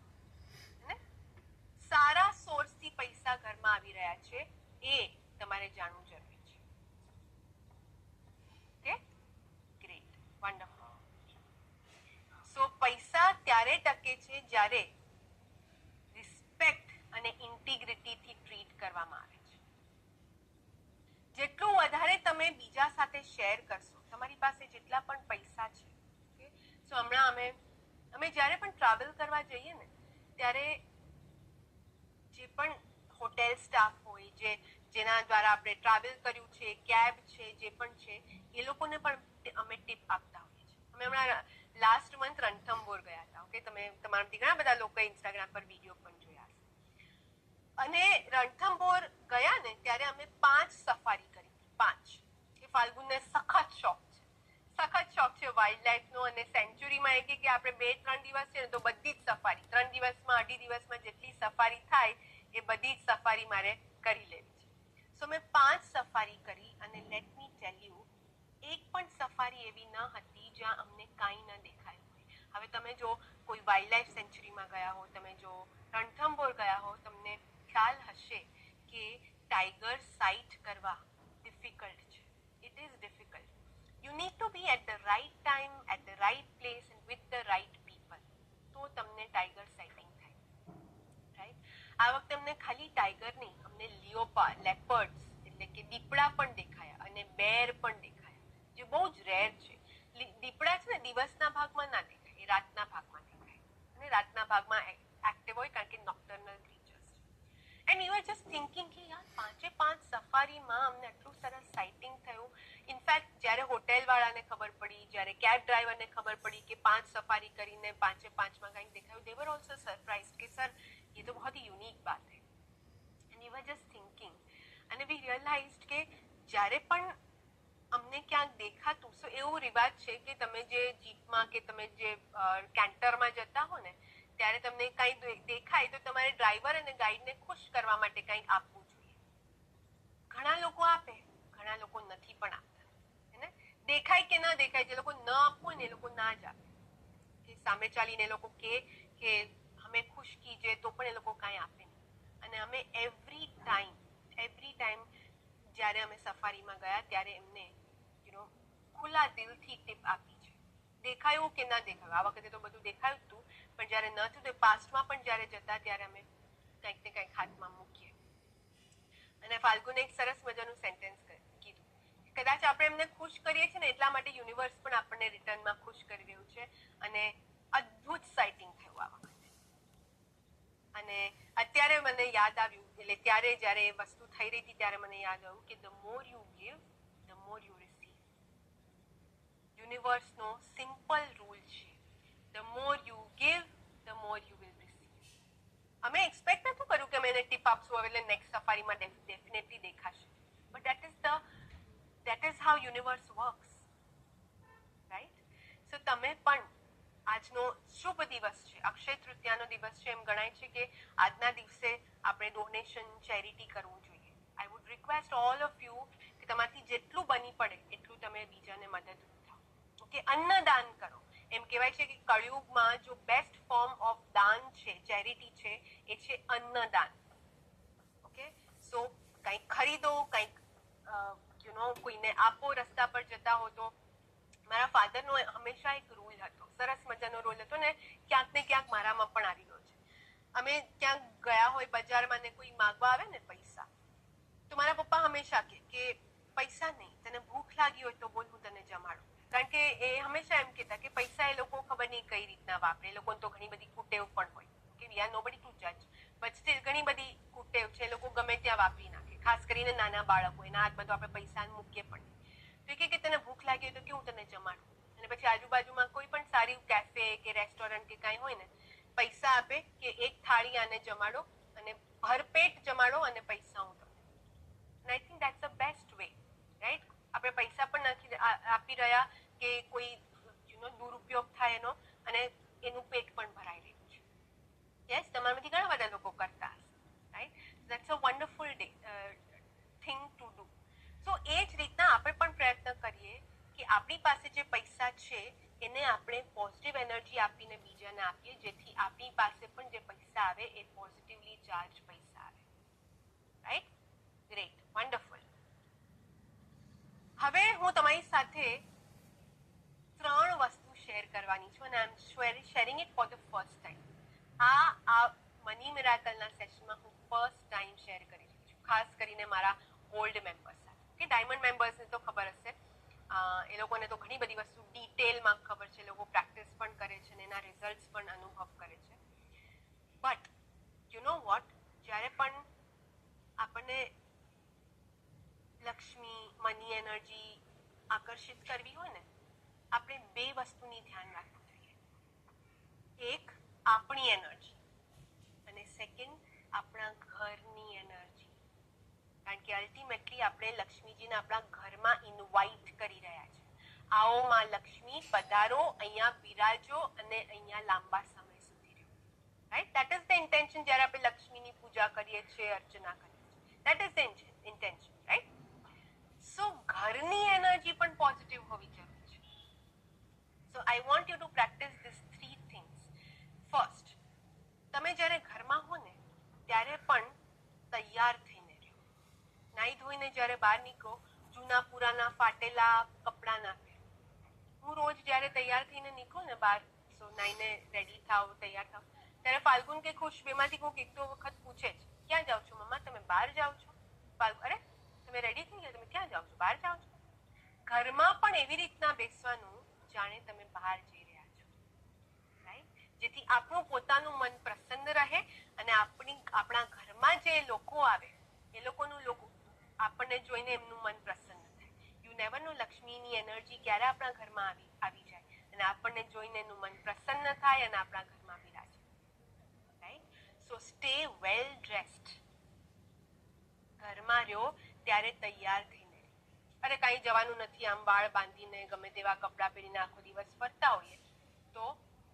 સારા સોર્સથી પૈસા ઘરમાં આવી રહ્યા છે એ તમારે જાણવું જરૂરી છે. Okay, great, wonderful. સો પૈસા ત્યારે ટકે છે જ્યારે રિસ્પેક્ટ અને ઇન્ટિગ્રિટીથી ટ્રીટ કરવામાં આવે છે. જેટલું વધારે તમે બીજા સાથે શેર કરશો, તમારી પાસે જેટલા પણ પૈસા છે, ઓકે, સો હમણાં અમે જ્યારે પણ ટ્રાવેલ કરવા જઈએ ને ત્યારે જે પણ હોટેલ સ્ટાફ હોય, જેના દ્વારા આપણે ટ્રાવેલ કર્યું છે, કેબ છે, જે પણ છે, એ લોકોને પણ અમે ટીપ આપતા હોઈએ છીએ. અમે હમણાં લાસ્ટ મંથ રણથંભોર ગયા હતા. ઓકે, તમે તમારામાંથી ઘણા બધા લોકોએ ઇન્સ્ટાગ્રામ પર વિડીયો પણ જોયા હશે. અને રણથંભોર ગયા ને ત્યારે અમે 5 સફારી કરી. 5. એ ફાલ્ગુનને સખત શોખ છે વાઇલ્ડ લાઈફનો, અને સેન્ચુરીમાં એક કે આપણે 2-3 દિવસ છે ને તો બધી જ સફારી 3 દિવસમાં, અઢી દિવસમાં જેટલી સફારી થાય એ બધી જ સફારી મારે કરી લેવી છે. સો મેં 5 સફારી કરી અને લેટ મી ટેલ યુ, એક પણ સફારી એવી ન હતી જ્યાં અમને કાંઈ ન દેખાયું હોય. હવે તમે જો કોઈ વાઇલ્ડ લાઈફ સેન્ચુરીમાં ગયા હો, તમે જો રણથંભોર ગયા હો, તમને ખ્યાલ હશે કે ટાઈગર સાઇટ કરવા ડિફિકલ્ટ છે. It is difficult. You need to be at the right time, at the right place and with the right people, તો તમને ટાઈગર સાઇટિંગ થાય. રાઈટ? આ વખતે અમને ખાલી ટાઈગર નહીં, અમને લેપર્ડ્સ એટલે કે દીપડા પણ દેખાયા અને બેર પણ દેખાયા, જે બહુ જ રેર છે. દીપડા છે ને દિવસના ભાગમાં ના દેખાય, એ રાતના ભાગમાં દેખાય, અને રાતના ભાગમાં એક્ટિવ હોય કારણ કે નોક્ટર્નલ ક્રીચર્સ છે. And you are just thinking કે યાર 5 સફારીમાં અમને આટલું સરસ સાઇટિંગ થયું. ઇનફેક્ટ જ્યારે હોટેલ વાળાને ખબર પડી, જ્યારે કેબ ડ્રાઈવરને ખબર પડી કે 5 સફારી કરીને 5માં કંઈક દેખાયું, they were also surprised કે સર ये तो बहुत ही यूनिक बात है. And we were just thinking, and we realized કે જ્યારે પણ અમને ક્યાંક દેખાતું, સો એવું રિવાજ છે કે તમે જે જીપમાં કે તમે જે કેન્ટરમાં જતા હો ને, ત્યારે તમને કંઈ દેખાય તો તમારે ડ્રાઈવર અને ગાઈડને ખુશ કરવા માટે કંઈક આપવું જોઈએ. ઘણા લોકો આપે, ઘણા લોકો નથી પણ આપતા. હે ને? દેખાય કે ના દેખાય, જે લોકો ન આપવું ને એ લોકો ના જ આપે, કે સામે ચાલીને એ લોકો કે અમે ખુશ કીજે તો પણ એ લોકો કાંઈ આપે નહીં. અને અમે એવરી ટાઈમ જ્યારે અમે સફારીમાં ગયા ત્યારે એમને ખુલ્લા દિલથી ટીપ આપી છે. દેખાયું કે ના દેખાયું, આ વખતે તો બધું દેખાયું હતું, પણ જ્યારે ન થયું તો પાસ્ટમાં પણ જ્યારે જતા ત્યારે અમે કંઈક ને કંઈક હાથમાં મૂકીએ. અને ફાલ્ગુને એક સરસ મજાનું સેન્ટેન્સ કીધું, કદાચ આપણે એમને ખુશ કરીએ છીએ ને એટલા માટે યુનિવર્સ પણ આપણને રિટર્નમાં ખુશ કરી રહ્યું છે. અને અદ્ભુત સાઇટિંગ થયું આ વખતે. અને અત્યારે મને યાદ આવ્યું, એટલે ત્યારે જ્યારે એ વસ્તુ થઈ રહી હતી ત્યારે મને યાદ આવ્યું કે the more you give, the more you receive. યુનિવર્સનો સિમ્પલ રૂલ છે, the more you give, the more you will receive. અમે એક્સપેક્ટ નતું કર્યું કે અમે એને ટીપ આપશું એટલે નેક્સ્ટ સફારીમાં ડેફિનેટલી દેખાશે, but that is how universe works, right? So તમે પણ આજનો શુભ દિવસ છે, અક્ષય તૃતીયાનો દિવસ છે, એમ ગણાય છે કે આજના દિવસે આપણે ડોનેશન, ચેરિટી કરવું જોઈએ. I would request all of you કે તમારાથી જેટલું બની પડે એટલું તમે બીજાને મદદરૂપ થાઓ. ઓકે, અન્નદાન કરો. એમ કહેવાય છે કે કળિયુગમાં જો બેસ્ટ ફોર્મ ઓફ દાન છે, ચેરિટી છે, એ છે અન્નદાન. ઓકે, સો કંઈક ખરીદો, કંઈક કોઈને આપો. રસ્તા પર જતા હો તો મારા ફાધરનો હંમેશા એક રૂલ હતો, સરસ મજાનો રૂલ હતો ને, ક્યાંક ને ક્યાંક મારામાં પણ આવેલો છે. અમે ક્યાંક ગયા હોય બજારમાં ને કોઈ માંગવા આવે ને પૈસા, તો મારા પપ્પા હંમેશા કે પૈસા નહીં, તને ભૂખ લાગી હોય તો બોલ, હું તને જમાડું. કારણ કે એ હંમેશા એમ કહેતા કે પૈસા એ લોકો ખબર નહીં કઈ રીતના વાપરે, એ લોકોને તો ઘણી બધી કુટેવ પણ હોય, કે વી આર નોબડી ટુ જજ, બટ સ્ટીલ ઘણી બધી કુટેવ છે, એ લોકો ગમે ત્યાં વાપરી નાખે, ખાસ કરીને નાના બાળકો, એના હાથમાં તો આપણે પૈસા મૂકીએ પણ નહીં. તો કે તને ભૂખ લાગી હોય તો કે હું તને જમાડું. અને પછી આજુબાજુમાં કોઈ પણ સારી કેફે કે રેસ્ટોરન્ટ કે કાંઈ હોય ને, પૈસા આપે કે એક થાળી આને જમાડો અને ભરપેટ જમાડો અને પૈસા હું તમને. And I think that's the best way, right? આપણે પૈસા પણ નથી આપી રહ્યા કે કોઈ દુરુપયોગ થાય એનો, અને એનું પેટ પણ ભરાઈ રહ્યું છે. યસ, તમારામાંથી ઘણા બધા લોકો કરતા હશે, right? That's a wonderful thing to do. So એ જ રીતના આપણે પણ પ્રયત્ન કરીએ કે આપણી પાસે જે પૈસા છે એને આપણે પોઝિટિવ એનર્જી આપીને બીજાને આપીએ, જેથી આપણી પાસે પણ જે પૈસા આવે એ પોઝિટિવલી ચાર્જ પૈસા આવે. રાઈટ? Great, wonderful. હવે હું તમારી સાથે 3 વસ્તુ શેર કરવાની છું, અને I am sharing it for the first time. આ મની મિરાકલના સેશનમાં હું ફર્સ્ટ ટાઈમ શેર કરી રહી છું, ખાસ કરીને મારા ગોલ્ડ મેમ્બર્સ સાથે. કે ડાયમંડ મેમ્બર્સને તો ખબર હશે, એ લોકોને તો ઘણી બધી વસ્તુ ડિટેલમાં ખબર છે, લોકો પ્રેક્ટિસ પણ કરે છે અને એના રિઝલ્ટ્સ પણ અનુભવ કરે છે. બટ યુ નો વોટ, જ્યારે પણ આપણને લક્ષ્મી, મની એનર્જી આકર્ષિત કરવી હોય ને, આપણે 2 વસ્તુની ધ્યાન રાખવું જોઈએ. એક આપણી એનર્જી, અને સેકન્ડ આપણા ઘરની એનર્જી. કારણ કે અલ્ટિમેટલી આપણે લક્ષ્મીજીને આપણા ઘરમાં ઇન્વાઇટ કરી રહ્યા છે. આવો માં લક્ષ્મી, પધારો, અહીંયા બિરાજો અને અહીંયા લાંબા સમય સુધી રહો. Right? That is the intention. જ્યારે આપણે લક્ષ્મીની પૂજા કરીએ છીએ, અર્ચના કરીએ છીએ, that is the intention, right? So ઘરની એનર્જી પણ પોઝિટિવ હોવી જરૂરી છે. So I want you to practise this 3 things. First, તમે જ્યારે ઘરમાં હો ને ત્યારે પણ બહાર નીકળો, જૂના પુરાના ફાટેલા કપડાં ના પહેરો. હું રોજ જ્યારે તૈયાર થઈને નીકળું ને બહાર, સો નાઈને રેડી થાવ, તૈયાર થાવ, ત્યારે ફાલ્ગુન કે ખુશ બેમાંથી કોઈક એક તો વખત પૂછે જ, ક્યાં જાઓ છો મમ્મા, તમે બહાર જાઓ છો? અરે તમે રેડી થઈ ગયા, તમે ક્યાં જાઓ છો? બહાર જાઓ છો? ઘરમાં પણ એવી રીતના બેસવાનું જાણે તમે બહાર જઈ રહ્યા છો, રાઈટ? જેથી આપણું પોતાનું મન પ્રસન્ન રહે અને આપણા ઘરમાં જે લોકો આવે એ લોકોનું આપણને જોઈને એમનું મન પ્રસન્ન થાય. યુ નેવર નો લક્ષ્મીની એનર્જી ક્યારે આપણા ઘરમાં આવી જાય અને આપણને જોઈને એનું મન પ્રસન્ન થાય અને આપણા ઘરમાં બિરાજે, રાઈટ? સો સ્ટે વેલ ડ્રેસ્ડ. ઘરમાં રહ્યો ત્યારે તૈયાર થઈને. અરે કઈ જવાનું નથી, આમ વાળ બાંધીને ગમે તેવા કપડાં પહેરીને આખો દિવસ ફરતા હોઈએ તો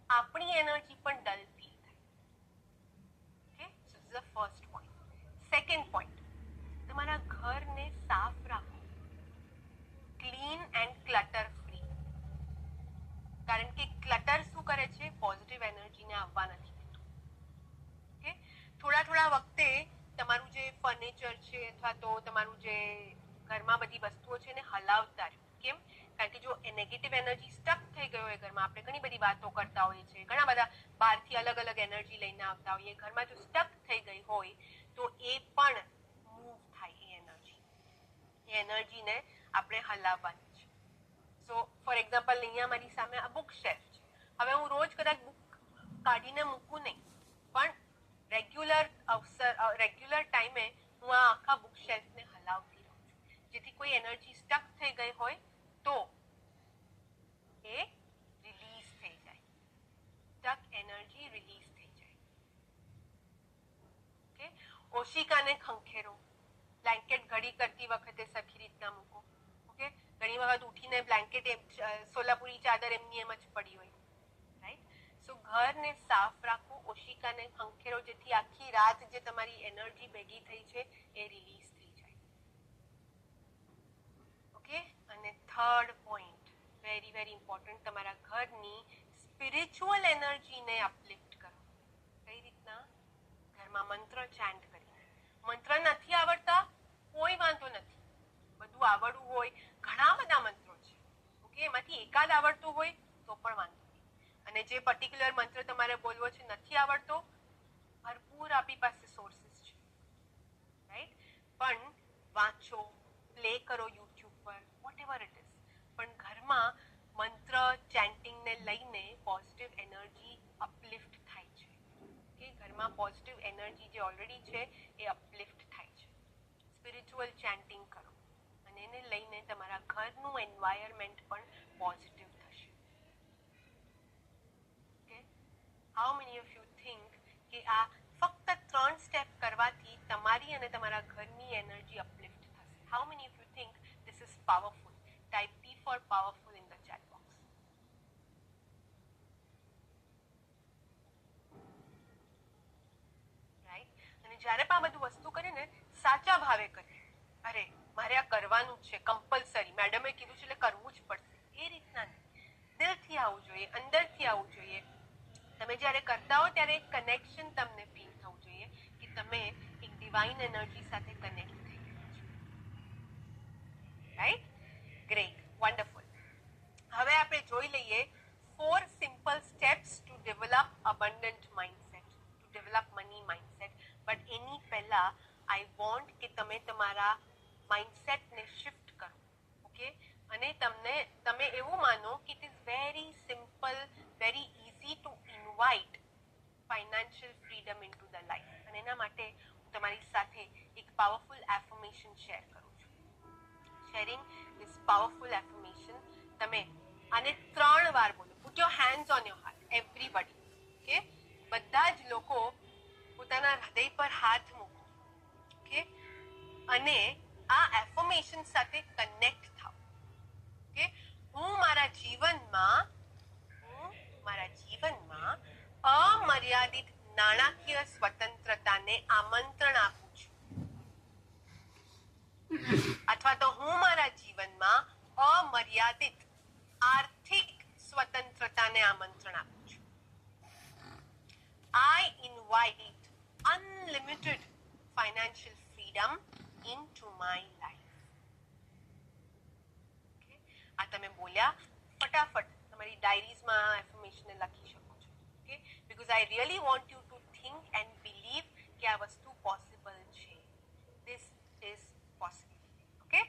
આપણી એનર્જી પણ ડલ ફીલ થાય. Okay, so this is the first point. Second point, તમારા ઘરને સાફ રાખો, ક્લીન એન્ડ ક્લટર ફ્રી. કારણ કે ક્લટર શું કરે છે? પોઝિટિવ એનર્જીને આવવા નથી દેતું. ઓકે, થોડા વખતે તમારું જે ફર્નિચર છે અથવા તો તમારું જે ઘરમાં બધી વસ્તુઓ છે એને હલાવતા રહ્યો. કેમ? કારણ કે જો નેગેટિવ એનર્જી સ્ટક થઈ ગયો હોય ઘરમાં, આપણે ઘણી બધી વાતો કરતા હોઈએ છીએ, ઘણા બધા બહારથી અલગ અલગ એનર્જી લઈને આવતા હોઈએ, ઘરમાં જો સ્ટક થઈ ગઈ હોય તો એ પણ મૂવ થાય. એ એનર્જીને આપણે હલાવવાની છે. સો ફોર એક્ઝામ્પલ, અહીંયા મારી સામે આ બુક શેલ્ફ છે. હવે હું રોજ કદાચ બુક કાઢીને મૂકું નહીં, પણ રેગ્યુલર ટાઈમે હું આ આખા બુક શેલ્ફને હલાવતી રહું છું, જેથી કોઈ એનર્જી સ્ટક થઈ ગઈ હોય તો એ રિલીઝ થઈ જાય, સ્ટક એનર્જી રિલીઝ થઈ જાય. ઓકે, ઓશિકાને ખંખેરો, બ્લેન્કેટ ઘડી કરતી વખતે સરખી રીતના મૂકો. ઓકે, ઘણી વખત ઉઠીને બ્લેન્કેટ સોલાપુરી ચાદર એમની એમ જ પડી હોય, રાઈટ? સો ઘરને સાફ રાખો, ઓશિકાને ખંખેરો, જેથી આખી રાત જે તમારી એનર્જી ભેગી થઈ છે એ રિલીઝ થઈ જાય. ઓકે, અને third point, very very important, તમારા ઘરની સ્પિરિચ્યુઅલ એનર્જીને અપલિફ્ટ કરો. કઈ રીતના? ઘરમાં મંત્ર ચેન્ટ કરીને. મંત્ર નથી આવડતા? કોઈ વાંધો નથી, બધું આવડવું હોય, ઘણા બધા મંત્રો છે. ઓકે, એમાંથી એકાદ આવડતું હોય તો પણ વાંધો નહીં. અને જે પર્ટિક્યુલર મંત્ર તમારે બોલવો છે નથી આવડતો, ભરપૂર આપણી પાસે સોર્સિસ છે, રાઈટ? પણ વાંચો, પ્લે કરો યુટ્યુબ પર, વોટ એવર ઇટ ઇઝ, પણ ઘરમાં મંત્ર ચેન્ટિંગને લઈને પોઝિટિવ એનર્જી અપલિફ્ટ થાય છે. કે ઘરમાં પોઝિટિવ એનર્જી જે ઓલરેડી છે એ અપલિફ્ટ થાય છે. સ્પિરિચ્યુઅલ ચેન્ટિંગ કરો અને એને લઈને તમારા ઘરનું એન્વાયરમેન્ટ પણ પોઝિટિવ થશે. Okay, how many of you think કે આ ફક્ત 3 સ્ટેપ કરવાથી તમારી અને તમારા ઘરની એનર્જી અપલિફ્ટ થશે? How many of you think this is powerful? Type P for powerful in the chat box. Right? અને જ્યારે પણ આ બધું વસ્તુ કરે ને, સાચા ભાવે કરે. અરે મારે આ કરવાનું જ છે, કમ્પલસરી, મેડમે કીધું છે એટલે કરવું જ પડશે, એ રીતના નહીં. દિલથી આવવું જોઈએ, અંદરથી આવવું જોઈએ. તમે જ્યારે કરતા હો ત્યારે એક કનેક્શન તમને ફીલ થવું જોઈએ કે તમે એક ડિવાઇન એનર્જી સાથે કનેક્ટ થઈ રહ્યા છો. રાઈટ? Great, wonderful. હવે આપણે જોઈ લઈએ 4 simple steps to develop abundant mindset, to develop money mindset. But એની પહેલા આઈ વોન્ટ કે તમે તમારા માઇન્ડસેટને શિફ્ટ કરો. ઓકે, અને તમે એવું માનો કે it is very simple, very easy to invite financial freedom in to the life. અને એના માટે હું તમારી સાથે એક પાવરફુલ એફર્મેશન શેર કરું છું. શેરિંગ ધીસ પાવરફુલ એફર્મેશન, તમે આને 3 વાર બોલો. Put your hands on your heart, everybody. Okay, બધા જ લોકો પોતાના હૃદય પર હાથ મૂકો. ઓકે, અને આ એફર્મેશન સાથે કનેક્ટ થાઓ. ઓકે, હું મારા જીવનમાં અમર્યાદિત નાણાકીય સ્વતંત્રતાને આમંત્રણ આપું છું. અથવા તો હું મારા જીવનમાં અમર્યાદિત આર્થિક સ્વતંત્રતાને આમંત્રણ આપું છું. I invite unlimited financial freedom into my life. પહેલા ફટાફટ તમારી ડાયરીઝમાં એફર્મેશનને લખી શકો છો. Okay, because I really want you to think and believe કે આ વસ્તુ પોસિબલ છે. This is possible. Okay,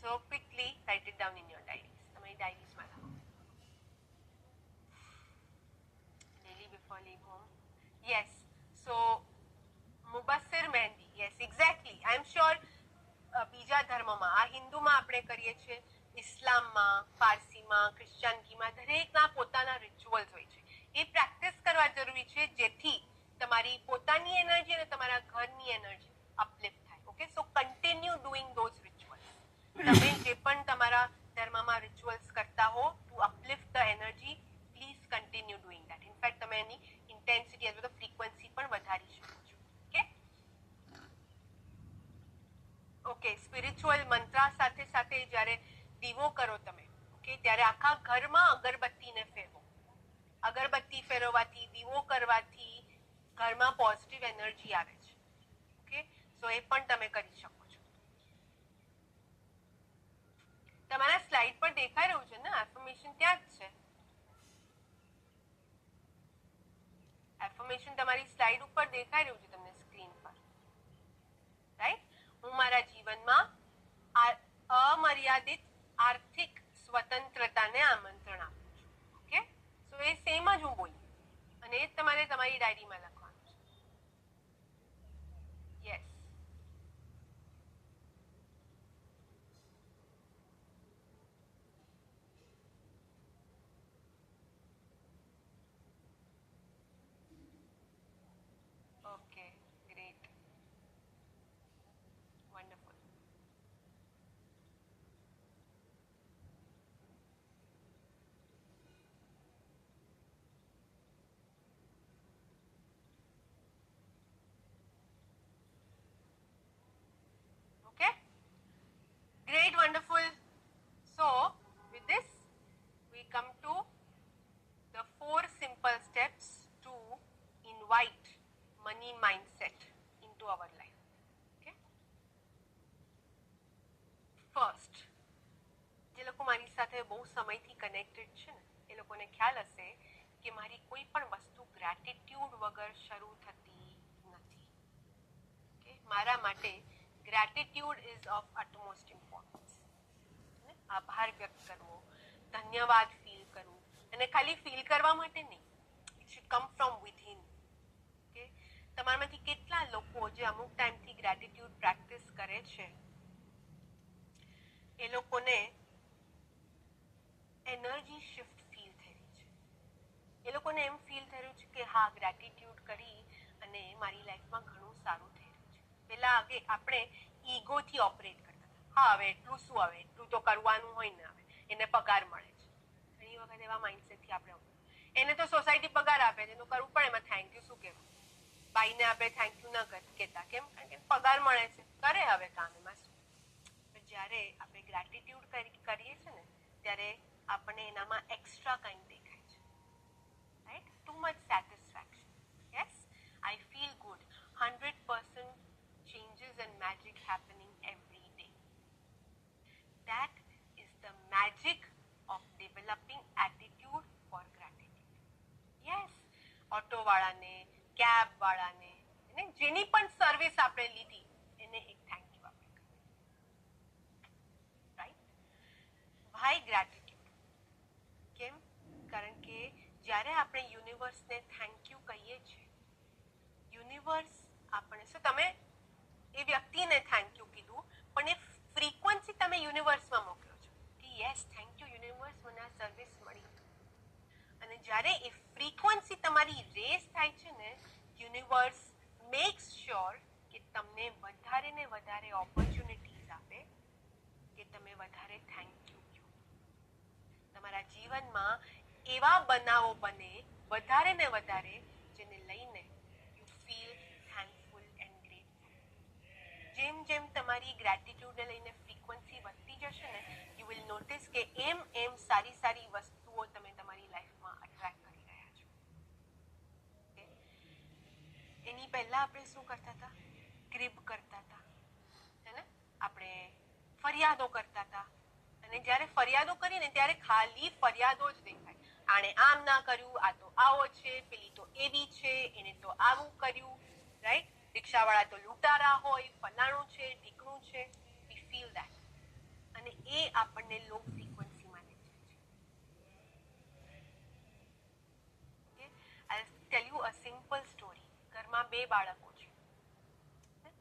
so quickly write it down in your diaries. તમારી ડાયરીઝમાં લખો. Daily before leave home. Yes, so Mubassir Mehndi. Yes, exactly. I am sure બીજા ધર્મમાં, આ હિન્દુમાં આપણે કરીએ છીએ, ઇસ્લામમાં, પારસીમાં, ક્રિશ્ચિયનિટીમાં દરેકના પોતાના રિચ્યુઅલ્સ હોય છે. એ પ્રેક્ટિસ કરવા જરૂરી છે જેથી તમારી પોતાની એનર્જી અને તમારા ઘરની એનર્જી અપલિફ્ટ થાય. Okay, so continue doing those rituals. તમે જે પણ તમારા ધર્મમાં રિચ્યુઅલ્સ કરતા હો to uplift the energy, please continue doing that. In fact તમે એની ઇન્ટેન્સિટી અથવા ફ્રીક્વન્સી પણ વધારી શકો છો. ઓકે, સ્પિરિચ્યુઅલ મંત્ર સાથે સાથે જ્યારે દીવો કરો તમે, ઓકે, ત્યારે આખા ઘરમાં અગરબત્તીને ફેરવો. અગરબત્તી ફેરવવાથી, દીવો કરવાથી ઘરમાં પોઝિટિવ એનર્જી આવે છે. ઓકે, સો એ પણ તમે કરી શકો છો. તમારા સ્લાઇડ પર દેખાઈ રહ્યું છે ને એફર્મેશન? ત્યાં જ છે એફર્મેશન. તમારી સ્લાઇડ ઉપર દેખાઈ રહ્યું છે તમને સ્ક્રીન પર, રાઈટ? હું મારા જીવનમાં અમર્યાદિત આર્થિક સ્વતંત્રતાને આમંત્રણ આપું છું. ઓકે, સો એ સેમ જ હું બોલી અને એ તમારે તમારી ડાયરીમાં લખવાનું છે. Yes, okay, great, wonderful. Okay, great, wonderful. So with this we come to the 4 simple steps to invite money mindset into our life. Okay, first, જે લોકો મારી સાથે બહુ સમયથી કનેક્ટેડ છે ને એ લોકોને ખ્યાલ હશે કે મારી કોઈ પણ વસ્તુ ગ્રેટિટ્યુડ વગર શરૂ થતી નથી. ઓકે, મારા માટે gratitude ease of utmost importance. આભાર વ્યક્ત કરવો, ધન્યવાદ ફીલ કરવું, અને ખાલી ફીલ કરવા માટે નહીં, it should come from within. Okay, તમારામાંથી કેટલા લોકો જે અમુક ટાઈમથી ગ્રેટિટ્યુડ પ્રેક્ટિસ કરે છે એ લોકોને એનર્જી શિફ્ટ ફીલ થઈ રહી છે? એ લોકોને એમ ફીલ થઈ રહ્યું છે કે હા, ગ્રેટિટ્યુડ કરી અને મારી લાઈફમાં ઘણું સારું થઈ રહ્યું છે. પેલા આગે આપણે ઈગોથી ઓપરેટ કરતા હતા. હા, હવે એટલું શું, હવે એટલું તો કરવાનું હોય ને, હવે એને પગાર મળે છે. ઘણી વખત એવા માઇન્ડસેટથી આપણે, એને તો સોસાયટી પગાર આપે છે, એનું કરવું પડે, એમાં થેન્ક યુ શું કહેવું? બાઈને આપણે થેન્ક યુ ન કહેતા, કેમ? કારણ કે પગાર મળે છે, કરે હવે કામ, એમાં શું? જ્યારે આપણે ગ્રેટિટ્યુડ કરીએ છીએ ને ત્યારે આપણને એનામાં એક્સ્ટ્રા કંઈક દેખાય છે, right? Too much satisfaction. Yes, I feel good. 100% changes and magic happening every day. That is the magic of developing attitude for gratitude. Yes, auto વાળાને, કેબ વાળાને, અને જેની પણ સર્વિસ આપણે લીધી એને એક થેન્ક યુ આપણે કહીએ, રાઈટ? ભાઈ ગ્રેટિટ્યુડ. કેમ? કારણ કે જ્યારે આપણે યુનિવર્સને થેન્ક યુ કહીએ છીએ, યુનિવર્સ આપણે, શું તમે એ વ્યક્તિને થેન્ક યુ કીધું, પણ એ ફ્રીક્વન્સી તમે યુનિવર્સમાં મોકલો છો કે યસ, થેન્ક યુ યુનિવર્સ, મને આ સર્વિસ મળી. અને જ્યારે એ ફ્રીક્વન્સી તમારી રેસ થાય છે ને, યુનિવર્સ મેક્સ શ્યોર કે તમને વધારે ને વધારે ઓપોર્ચ્યુનિટીઝ આપે કે તમે વધારે થેન્ક યુ કહો. તમારા જીવનમાં એવા બનાવો બને વધારે ને વધારે જેને લઈને you feel thankful and grateful. જેમ જેમ તમારી ગ્રેટિટ્યુડને લઈને ફ્રીક્વન્સી વધતી જશે ને, યુ વિલ નોટિસ કે એમ એમ સારી સારી વસ્તુઓ તમે તમારી લાઈફમાં અટ્રેક્ટ કરી રહ્યા છો. એની પહેલા આપણે શું કરતા હતા? ક્રિબ કરતા હતા, હે ને? આપણે ફરિયાદો કરતા હતા, અને જ્યારે ફરિયાદો કરીને ત્યારે ખાલી ફરિયાદો જ દેખાય. આણે આમ ના કર્યું, આ તો આવો છે, પેલી તો એવી છે, એને તો આવું કર્યું, રાઈટ? રિક્ષાવાળા તો લૂંટારા હોય, ફલાણું છે, ઢીકણું છે. વી ફીલ ધેટ. અને એ આપણને લો ફ્રીક્વન્સીમાં લઈ જાય છે. I'll tell you a simple story. ઘરમાં 2 બાળકો છે.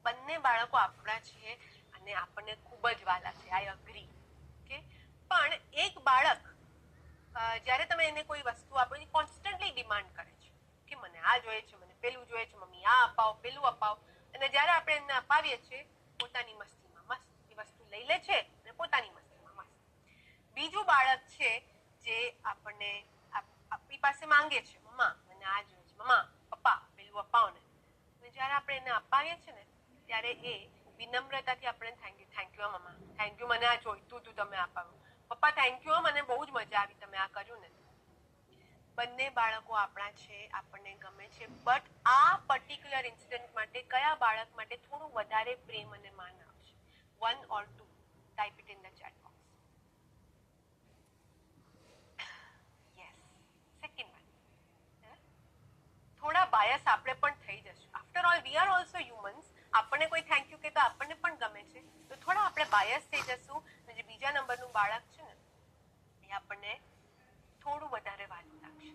બંને બાળકો આપણા છીએ અને આપણને ખૂબ જ વાલા છે. આઈ અગ્રી. ઓકે, પણ એક બાળક જ્યારે તમે એને કોઈ વસ્તુ આપો એ કોન્સ્ટન્ટલી ડિમાન્ડ કરે છે કે મને આ જોઈએ છે, મને પેલું જોઈએ છે, મમ્મી આ અપાવો, પેલું અપાવો. અને જ્યારે આપણે એને અપાવીએ છીએ પોતાની મસ્તીમાં મસ્ત એ વસ્તુ લઈ લે છે અને પોતાની મસ્તીમાં મસ્ત. બીજું બાળક છે જે આપણને આપણી પાસે માંગે છે, મમ્મા મને આ જોઈએ છે, મમ્મા પપ્પા પેલું અપાવો ને. અને જ્યારે આપણે એને અપાવીએ છીએ ને ત્યારે એ વિનમ્રતાથી આપણે thank you mamma, thank you, મને આ જોઈતું હતું તમે અપાવ્યું. પપ્પા થેન્ક યુ, મને બહુ જ મજા આવી તમે આ કર્યું ને. બંને બાળકો આપણા છે, આપણને ગમે છે, બટ આ પર્ટિક્યુલર ઇન્સિડન્ટ માટે કયા બાળક માટે થોડું વધારે પ્રેમ અને માન આવશે? 1 or 2? Type it in the chat box. Yes, second one. થોડા બાયસ આપણે પણ થઈ જશું. After all we are also humans. આપણને કોઈ થેન્ક યુ કે તો આપણને પણ ગમે છે, તો થોડા આપણે બાયસ થઈ જશું. જે બીજા નંબરનું બાળક છે ને એ આપણને થોડું વધારે વાલું લાગશે.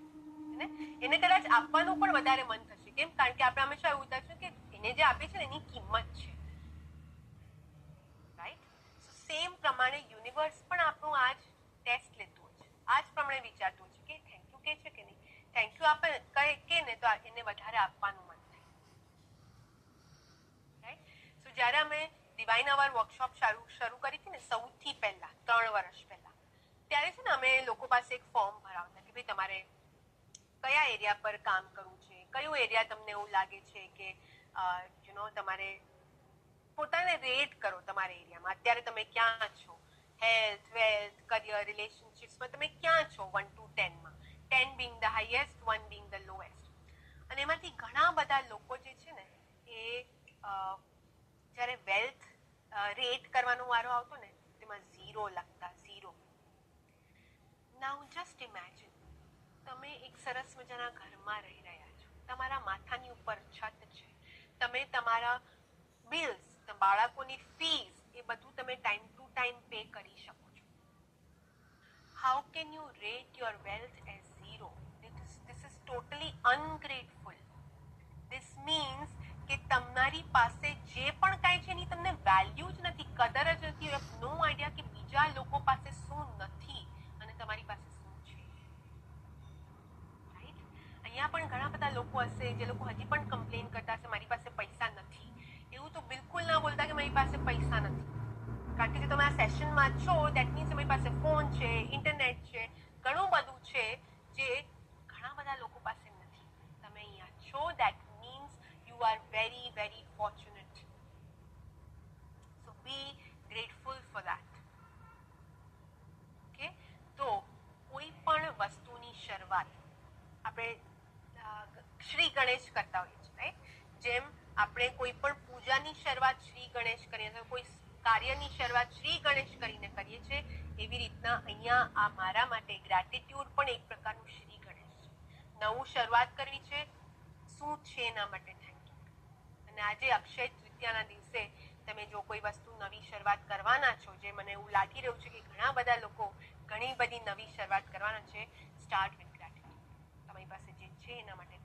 એને કદાચ આપવાનું પણ વધારે મન થશે. કેમ? કારણ કે આપણે હંમેશા એવું વિચારશું કે એને જે આપે છે ને એની કિંમત છે, રાઈટ? સો સેમ પ્રમાણે યુનિવર્સ પણ આપણું આ જ ટેસ્ટ લેતું હોય છે, આ જ પ્રમાણે વિચારતું હોય છે કે થેન્ક યુ કે છે કે નહીં. થેન્ક યુ આપે કે ને તો એને વધારે આપવાનું મન થાય, રાઈટ? સો જ્યારે અમે ડિવાઇન અવર વર્કશોપ શરૂ કરી હતી ને સૌથી પહેલા 3 વર્ષ પહેલા, ત્યારે છે ને અમે લોકો પાસે એક ફોર્મ ભરાવતા કે ભાઈ તમારે કયા એરિયા પર કામ કરવું છે, કયું એરિયા તમને એવું લાગે છે કે તમારે પોતાને રેટ કરો તમારા એરિયામાં. અત્યારે તમે ક્યાં છો? હેલ્થ, વેલ્થ, કરિયર, રિલેશનશિપ્સમાં તમે ક્યાં છો 1 to 10માં? 10 being the highest, 1 being the lowest. અને એમાંથી ઘણા બધા લોકો જે છે ને એ જ્યારે વેલ્થ રેટ કરવાનો વારો આવતો ને તેમાં 0 લખતા, 0. નાઉ જસ્ટ ઇમેજિન તમે એક સરસ મજાના ઘરમાં રહી રહ્યા છો, તમારા માથાની ઉપર છત છે, તમે તમારા બિલ્સ, બાળકોની ફીસ, એ બધું તમે ટાઈમ ટુ ટાઈમ પે કરી શકો છો. How can you rate your wealth as 0? This is totally ungrateful. This means કે તમારી પાસે જે પણ કાંઈ છે એની તમને વેલ્યુ જ નથી, કદર જ નથી. યુ હેવ નો આઈડિયા કે બીજા લોકો પાસે શું નથી અને તમારી પાસે શું છે, રાઈટ? અહીંયા પણ ઘણા બધા લોકો હશે જે લોકો હજી પણ કમ્પ્લેન કરતા હશે મારી પાસે પૈસા નથી. એવું તો બિલકુલ ના બોલતા કે મારી પાસે પૈસા નથી, કારણ કે જો તમે આ સેશનમાં છો દેટ મીન્સ તમારી પાસે ફોન છે, ઇન્ટરનેટ છે, ઘણું બધું છે જે ઘણા બધા લોકો પાસે નથી. તમે અહીંયા છો that means you are very very fortunate. So be grateful for that. Okay, તો કોઈ પણ વસ્તુની શરૂઆત આપણે શ્રી ગણેશ કરતા હોઈએ છીએ, રાઈટ? જેમ આપણે કોઈ પણ પૂજાની શરૂઆત શ્રી ગણેશ કરીએ, કોઈ કાર્યની શરૂઆત શ્રી ગણેશ કરીને કરીએ છીએ, એવી રીતના અહીંયા આ મારા માટે ગ્રેટિટ્યુડ પણ એક પ્રકારનું શ્રી ગણેશ છે. નવું શરૂઆત કરવી છે, શું છે એના માટે થેન્ક યુ. અને આજે અક્ષય તૃતીયાના દિવસે તમે જો કોઈ વસ્તુ નવી શરૂઆત કરવાના છો, જે મને એવું લાગી રહ્યું છે કે ઘણા બધા લોકો ઘણી બધી નવી શરૂઆત કરવાના છે, સ્ટાર્ટ વિથ ગ્રેટિટ્યુડ. તમારી પાસે જે છે એના માટે